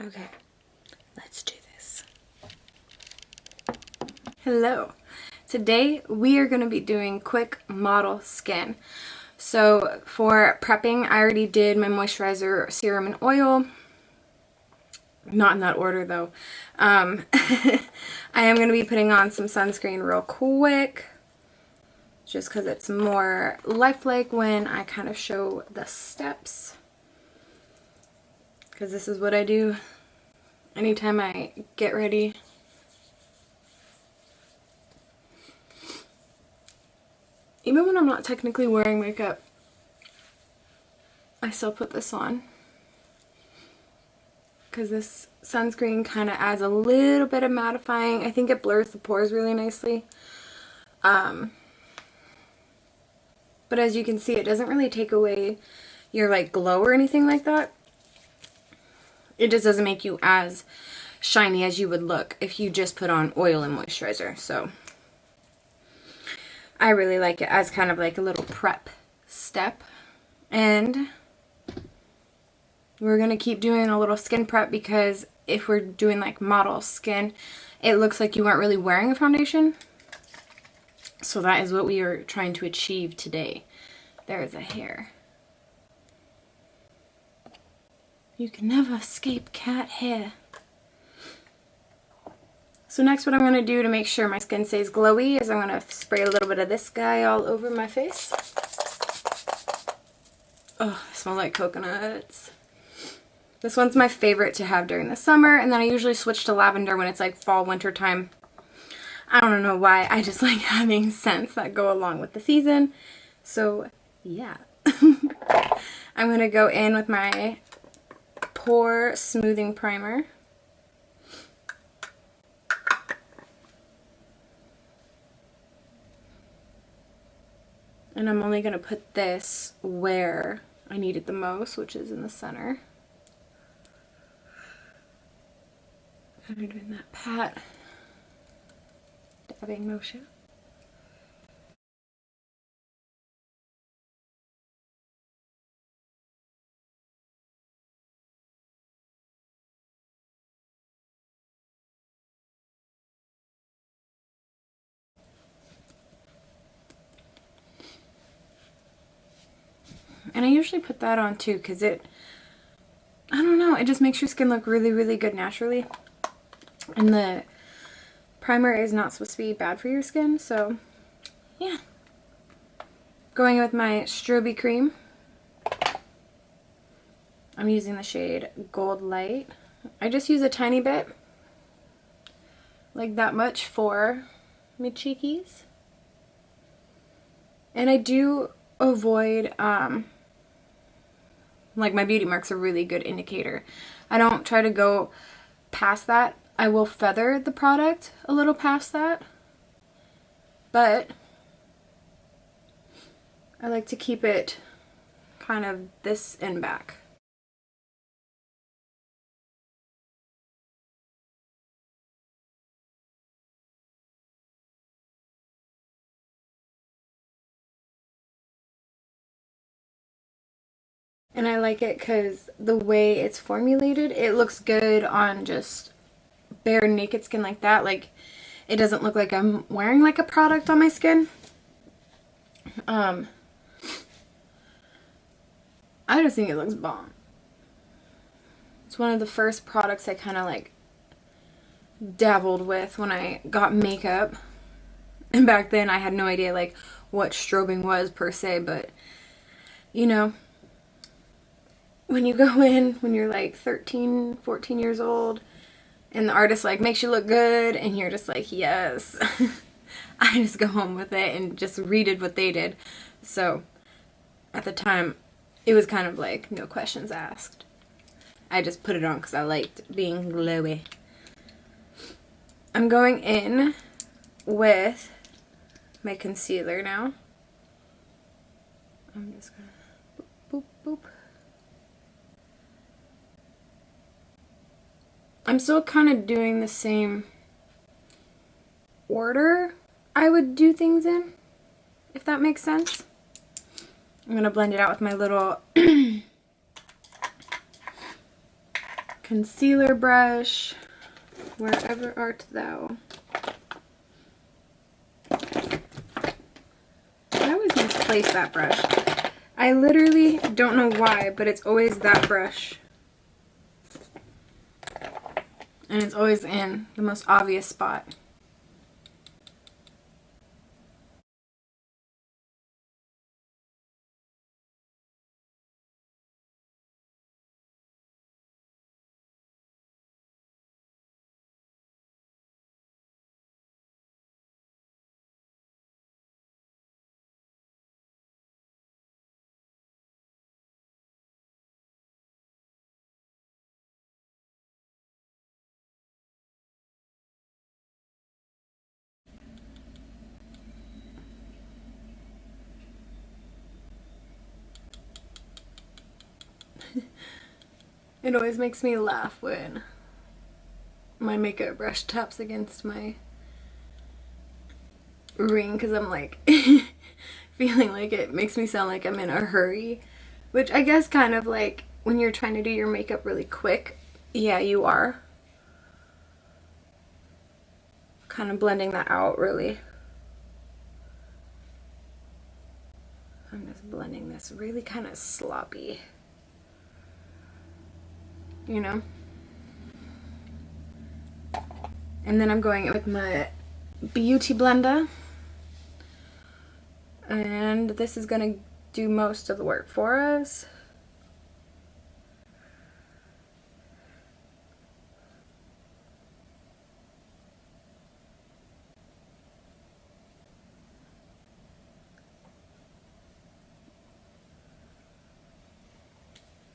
Okay, let's do this. Hello. Today we are going to be doing quick model skin. So for prepping, I already did my moisturizer, serum, and oil. Not in that order though. I am going to be putting on some sunscreen real quick, just because it's more lifelike when I kind of show the steps. Because this is what I do anytime I get ready. Even when I'm not technically wearing makeup, I still put this on. Because this sunscreen kind of adds a little bit of mattifying. I think it blurs the pores really nicely. But as you can see, it doesn't really take away your like glow or anything like that. It just doesn't make you as shiny as you would look if you just put on oil and moisturizer. So I really like it as kind of like a little prep step. And we're going to keep doing a little skin prep, because if we're doing like model skin, it looks like you aren't really wearing a foundation. So that is what we are trying to achieve today. There is a hair. You can never escape cat hair. So next, what I'm going to do to make sure my skin stays glowy is I'm going to spray a little bit of this guy all over my face. Oh, I smell like coconuts. This one's my favorite to have during the summer, and then I usually switch to lavender when it's like fall, winter time. I don't know why, I just like having scents that go along with the season. So yeah. I'm going to go in with my Pore Smoothing Primer. And I'm only going to put this where I need it the most, which is in the center. Kind of doing that pat, dabbing motion. And I usually put that on too, because I don't know, it just makes your skin look really, really good naturally. And the primer is not supposed to be bad for your skin, so yeah. Going with my Strobe Cream. I'm using the shade Gold Light. I just use a tiny bit, like that much for my cheekies. And I do avoid, like my beauty mark's a really good indicator. I don't try to go past that. I will feather the product a little past that, but I like to keep it kind of this and back. And I like it because the way it's formulated, it looks good on just bare naked skin like that. Like, it doesn't look like I'm wearing like a product on my skin. I just think it looks bomb. It's one of the first products I kind of like dabbled with when I got makeup. And back then I had no idea like what strobing was per se, but you know, when you go in when you're like 13, 14 years old and the artist like makes you look good and you're just like, yes. I just go home with it and just redid what they did. So at the time it was kind of like no questions asked. I just put it on because I liked being glowy. I'm going in with my concealer now. I'm just gonna boop, boop, boop. I'm still kind of doing the same order I would do things in, if that makes sense. I'm gonna blend it out with my little concealer brush. Wherever art thou? I always misplace that brush. I literally don't know why, but it's always that brush. And it's always in the most obvious spot. It always makes me laugh when my makeup brush taps against my ring because I'm like feeling like it makes me sound like I'm in a hurry, which I guess kind of like when you're trying to do your makeup really quick, yeah, you are. Kind of blending that out really. I'm just blending this really kind of sloppy. You know? And then I'm going with my beauty blender. And this is gonna do most of the work for us.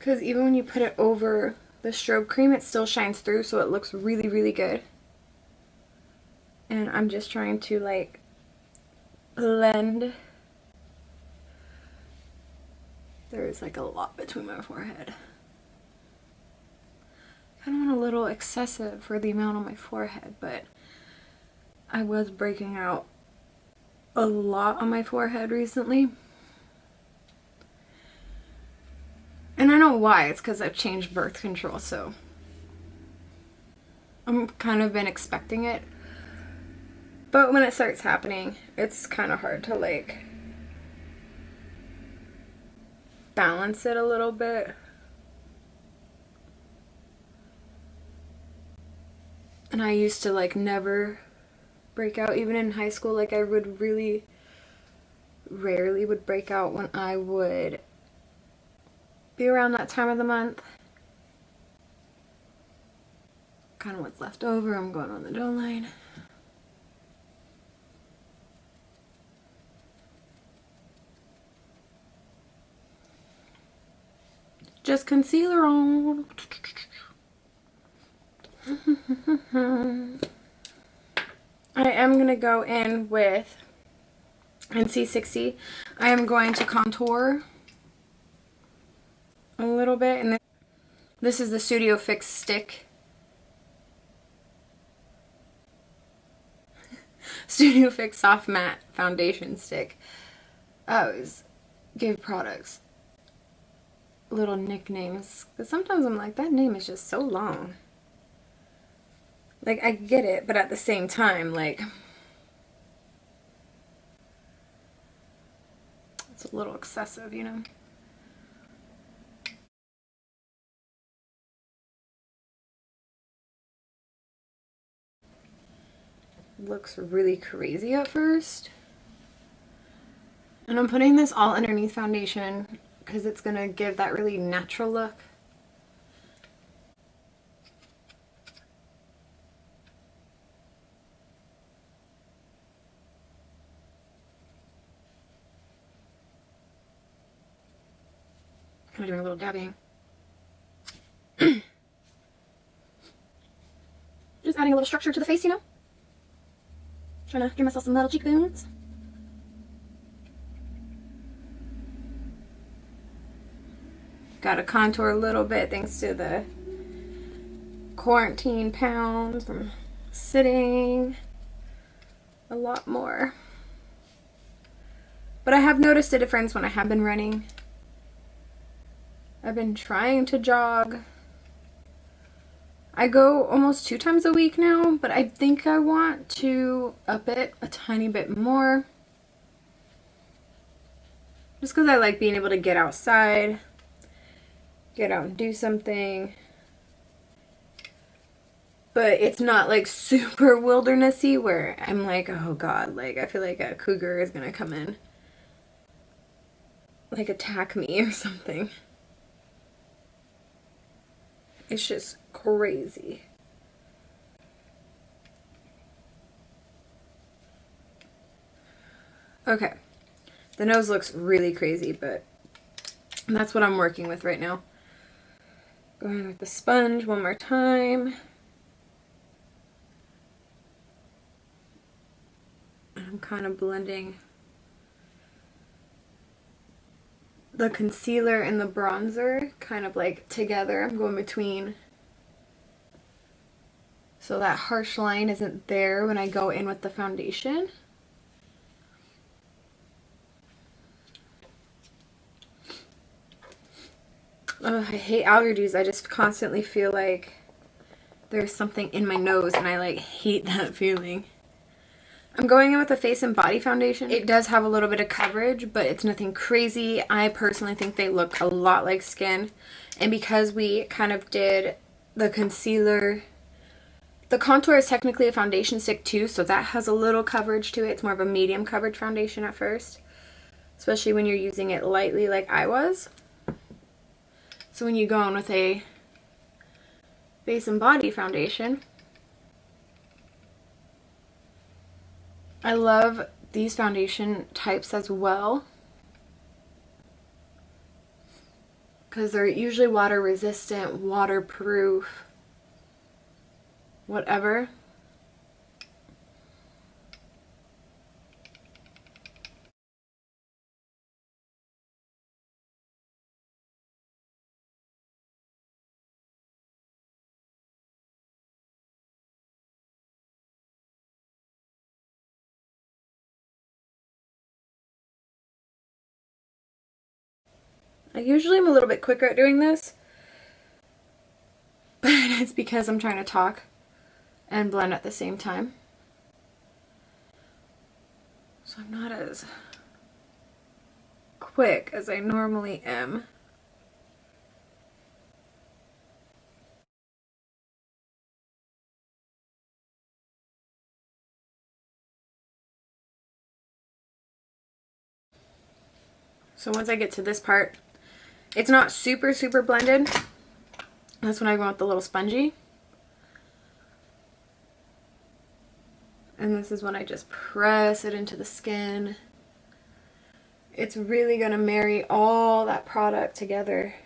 Because even when you put it over the strobe cream, it still shines through, so it looks really, really good. And I'm just trying to like blend. There's like a lot between my forehead. I kind of want a little excessive for the amount on my forehead, but I was breaking out a lot on my forehead recently. And I know why. It's because I've changed birth control, so I'm kind of been expecting it. But when it starts happening, it's kind of hard to like balance it a little bit. And I used to like never break out, even in high school. Like I would really rarely would break out when I would be around that time of the month. Kind of what's left over. I'm going on the dough line. Just concealer on. I am going to go in with NC60. I am going to contour a little bit. And this is the Studio Fix stick. Studio Fix Soft Matte Foundation Stick. I always give products little nicknames, because sometimes I'm like, that name is just so long. Like, I get it, but at the same time, like, it's a little excessive, you know? Looks really crazy at first. And I'm putting this all underneath foundation because it's going to give that really natural look. Kind of doing a little dabbing. Just adding a little structure to the face, you know? Trying to give myself some little cheekbones. Got to contour a little bit thanks to the quarantine pounds from sitting a lot more. But I have noticed a difference when I have been running. I've been trying to jog I go almost 2 times a week now, but I think I want to up it a tiny bit more. Just because I like being able to get outside, get out and do something. But it's not like super wildernessy where I'm like, oh god, like I feel like a cougar is gonna come in, like attack me or something. It's just crazy. Okay, the nose looks really crazy, but that's what I'm working with right now. Going with the sponge one more time. And I'm kind of blending the concealer and the bronzer kind of like together. I'm going between so that harsh line isn't there when I go in with the foundation. Oh, I hate allergies. I just constantly feel like there's something in my nose and I like hate that feeling. I'm going in with a face and body foundation. It does have a little bit of coverage, but it's nothing crazy. I personally think they look a lot like skin. And because we kind of did the concealer, the contour is technically a foundation stick too, so that has a little coverage to it. It's more of a medium coverage foundation at first, especially when you're using it lightly like I was. So when you go on with a face and body foundation, I love these foundation types as well because they're usually water resistant, waterproof, whatever. I usually am a little bit quicker at doing this, but it's because I'm trying to talk and blend at the same time. So I'm not as quick as I normally am. So once I get to this part, it's not super blended. That's when I go with the little spongy. And this is when I just press it into the skin. It's really gonna marry all that product together.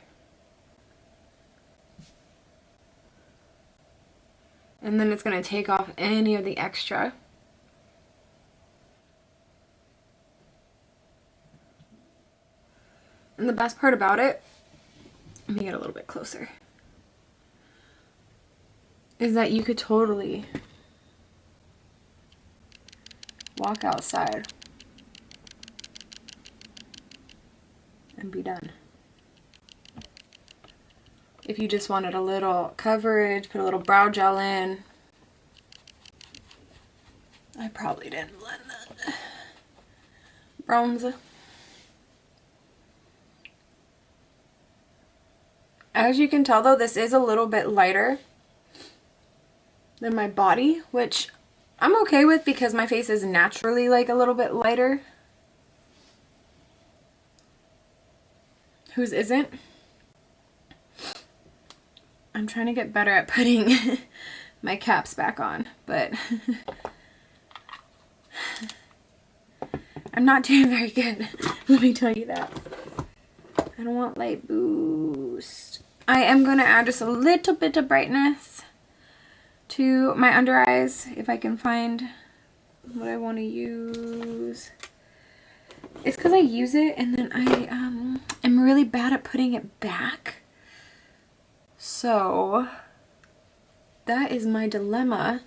And then it's gonna take off any of the extra. And the best part about it, let me get a little bit closer, is that you could totally walk outside and be done. If you just wanted a little coverage, put a little brow gel in. I probably didn't blend that. Bronzer. As you can tell though, this is a little bit lighter than my body, which I'm okay with because my face is naturally like a little bit lighter. Whose isn't? I'm trying to get better at putting my caps back on, but I'm not doing very good. Let me tell you that. I don't want light boost. I am going to add just a little bit of brightness to my under eyes if I can find what I want to use. It's because I use it and then I am really bad at putting it back. So that is my dilemma.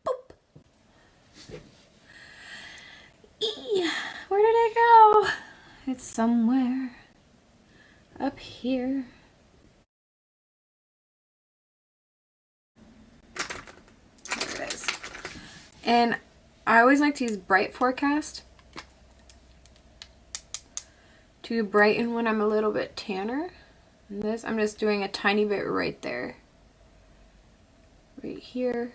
Boop. It's somewhere up here. There it is. And I always like to use Bright Forecast to brighten when I'm a little bit tanner. And this, I'm just doing a tiny bit right there. Right here.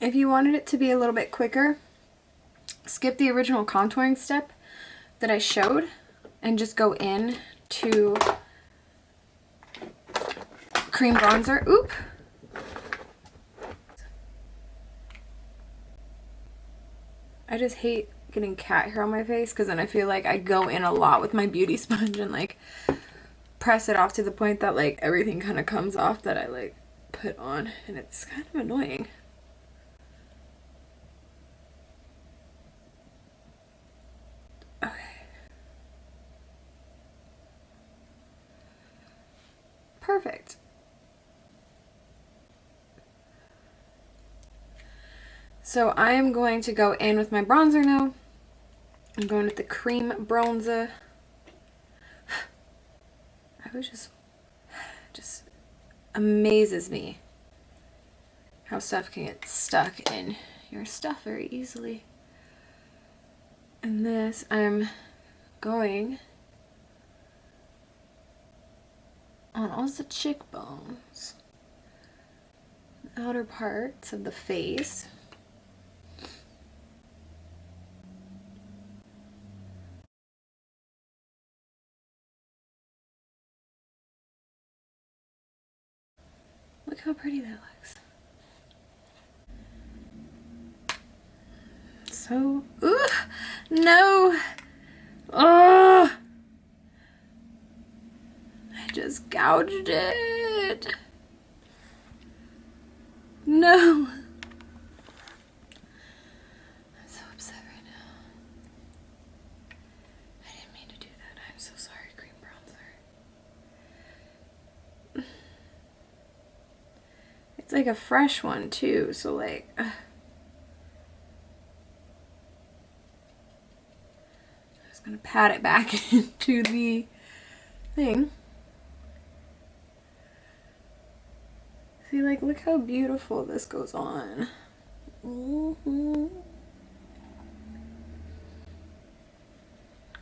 If you wanted it to be a little bit quicker, skip the original contouring step that I showed and just go in to cream bronzer. Oop! I just hate getting cat hair on my face because then I feel like I go in a lot with my beauty sponge and like press it off to the point that like everything kind of comes off that I like put on, and it's kind of annoying. Okay. Perfect. So I am going to go in with my bronzer now. I'm going with the cream bronzer. I was just amazes me how stuff can get stuck in your stuff very easily. And this, I'm going on all the cheekbones, the outer parts of the face. Look how pretty that looks. So, ooh, no. Oh, I just gouged it. No. I'm so upset right now. I didn't mean to do that. I'm so sorry, cream bronzer. It's like a fresh one too, so like I'm just gonna pat it back into the thing. See, like, look how beautiful this goes on.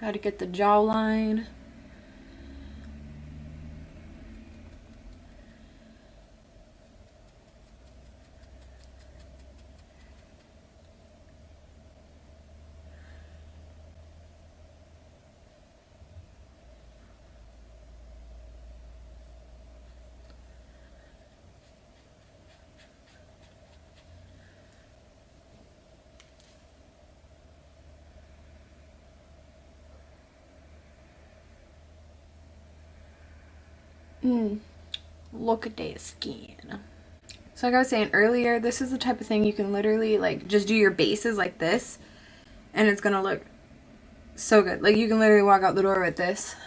Gotta get the jawline. Look at that skin. So like I was saying earlier, this is the type of thing you can literally like just do your bases like this and it's gonna look so good. Like you can literally walk out the door with this.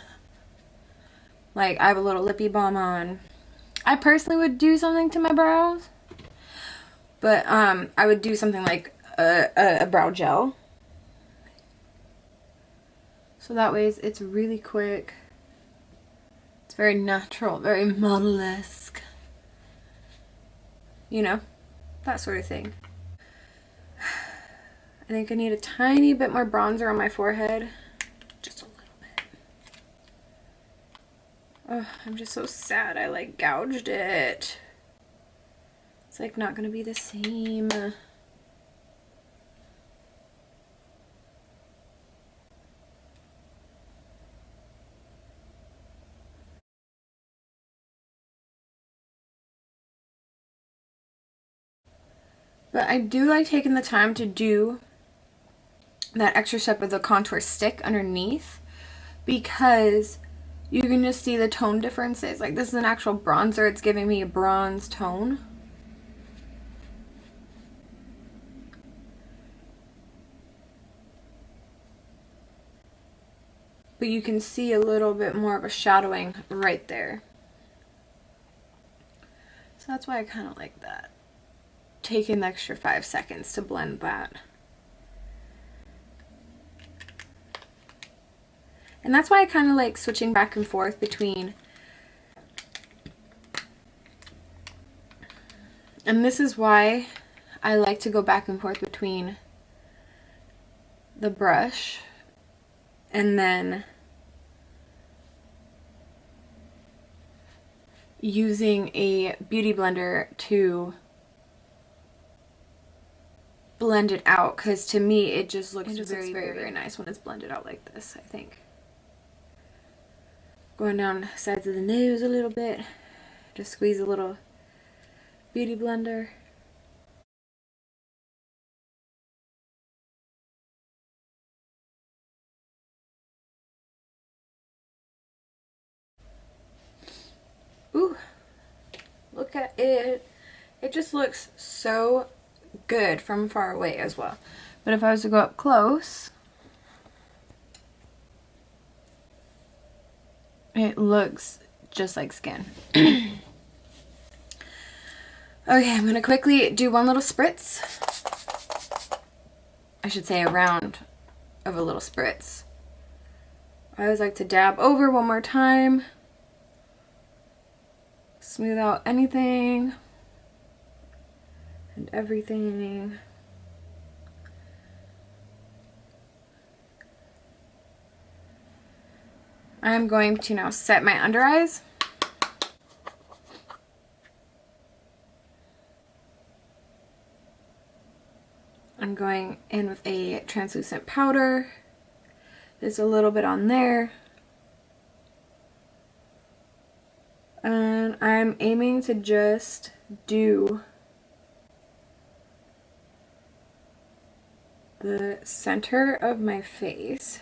Like I have a little lippy balm on. I personally would do something to my brows, but I would do something like a brow gel. So that way it's really quick. It's very natural, very model-esque. You know, that sort of thing. I think I need a tiny bit more bronzer on my forehead. Just a little bit. Oh, I'm just so sad I like gouged it. It's like not gonna be the same. But I do like taking the time to do that extra step of the contour stick underneath, because you can just see the tone differences. Like, this is an actual bronzer. It's giving me a bronze tone. But you can see a little bit more of a shadowing right there. So that's why I kind of like that. Taking the extra 5 seconds to blend that. And that's why I kind of like switching back and forth between, and this is why I like to go back and forth between the brush and then using a beauty blender to blend it out, because to me it just looks very, very nice when it's blended out like this, I think. Going down the sides of the nose a little bit, just squeeze a little beauty blender. Ooh, look at it. It just looks so good from far away as well. But if I was to go up close, it looks just like skin. Okay, I'm going to quickly do one little spritz. I should say a round of a little spritz. I always like to dab over one more time. Smooth out anything and everything. I'm going to now set my under eyes. I'm going in with a translucent powder. There's a little bit on there. And I'm aiming to just do the center of my face.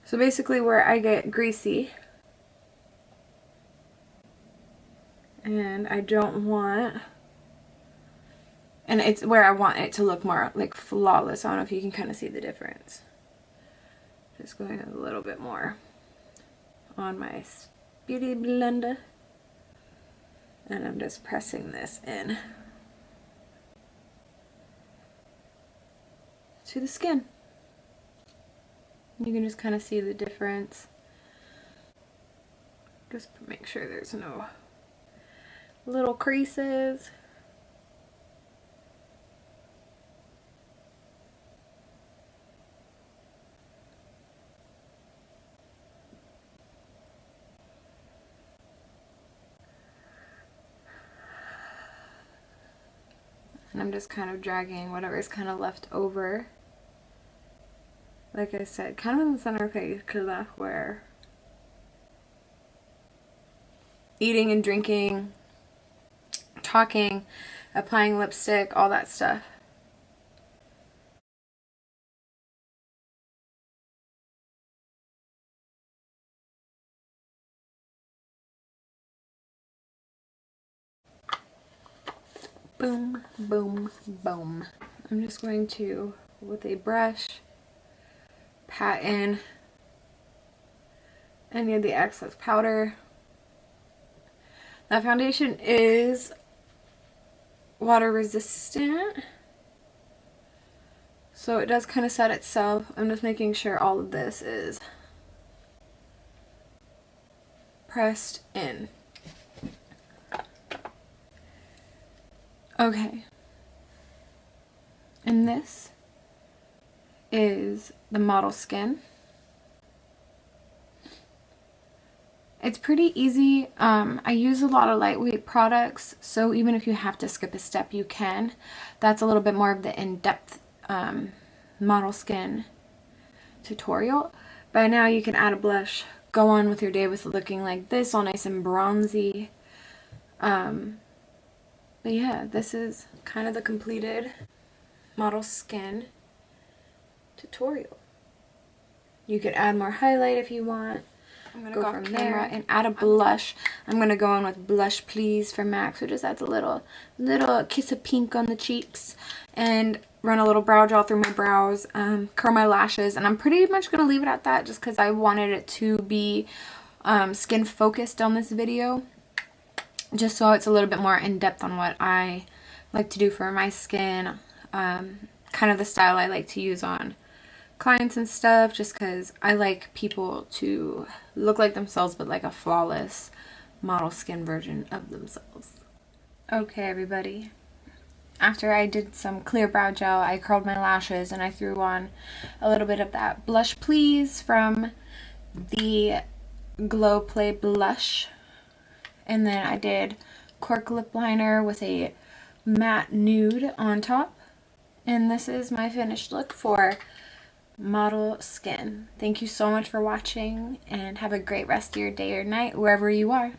So basically where I get greasy. And I don't want, and it's where I want it to look more like flawless. I don't know if you can kind of see the difference. Just going a little bit more on my beauty blender. And I'm just pressing this in to the skin. You can just kind of see the difference. Just make sure there's no little creases. And I'm just kind of dragging whatever's kind of left over. Like I said, kind of in the center of the face, because that's where eating and drinking, talking, applying lipstick, all that stuff. Boom, boom, boom. I'm just going to, with a brush, pat in any of the excess powder. That foundation is water resistant, so it does kind of set itself. I'm just making sure all of this is pressed in. Okay, and this is the model skin. It's pretty easy. I use a lot of lightweight products, so even if you have to skip a step, you can. That's a little bit more of the in-depth model skin tutorial. By now you can add a blush, go on with your day with looking like this, all nice and bronzy. But yeah, this is kind of the completed model skin tutorial. You could add more highlight if you want. I'm going to go from there and add a blush. I'm going to go in with Blush Please from MAC, which just adds a little kiss of pink on the cheeks. And run a little brow gel through my brows, curl my lashes. And I'm pretty much going to leave it at that just because I wanted it to be skin focused on this video. Just so it's a little bit more in depth on what I like to do for my skin. Kind of the style I like to use on clients and stuff, just because I like people to look like themselves but like a flawless model skin version of themselves. Okay, everybody, after I did some clear brow gel, I curled my lashes and I threw on a little bit of that Blush Please from the Glow Play blush, and then I did Cork Lipliner with a matte nude on top, and this is my finished look for model skin. Thank you so much for watching, and have a great rest of your day or night wherever you are.